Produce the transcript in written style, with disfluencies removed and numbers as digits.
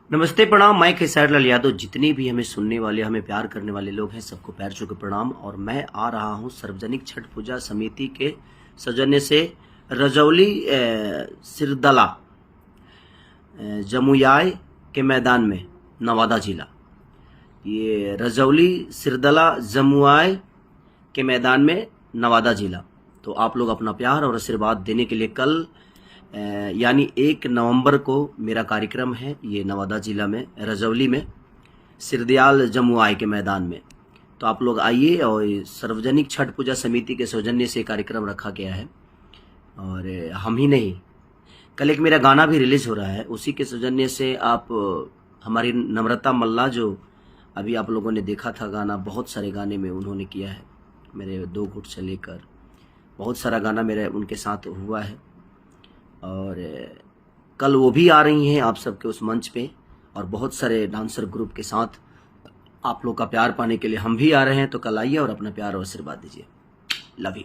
नमस्ते प्रणाम। मैं खेसारी लाल यादव। जितने भी हमें सुनने वाले, हमें प्यार करने वाले लोग हैं, सबको पैर छू के प्रणाम। और मैं आ रहा हूं सार्वजनिक छठ पूजा समिति के सौजन्य से रजौली सिरदला जमुयाय के मैदान में, नवादा जिला। ये रजौली सिरदला जमुयाय के मैदान में, नवादा जिला। तो आप लोग अपना प्यार और आशीर्वाद देने के लिए कल यानी 1 नवंबर को मेरा कार्यक्रम है, ये नवादा जिला में रजौली में सिरदयाल जमुयाय के मैदान में। तो आप लोग आइए। और सार्वजनिक छठ पूजा समिति के सौजन्य से कार्यक्रम रखा गया है। और हम ही नहीं, कल एक मेरा गाना भी रिलीज हो रहा है, उसी के सौजन्य से आप हमारी नम्रता मल्ला, जो अभी आप लोगों ने देखा था गाना, बहुत सारे गाने में उन्होंने किया है, मेरे 2 घुट से लेकर बहुत सारा गाना मेरे उनके साथ हुआ है। और कल वो भी आ रही हैं आप सबके उस मंच पे, और बहुत सारे डांसर ग्रुप के साथ आप लोग का प्यार पाने के लिए हम भी आ रहे हैं। तो कल आइए और अपना प्यार और आशीर्वाद दीजिए। Love you.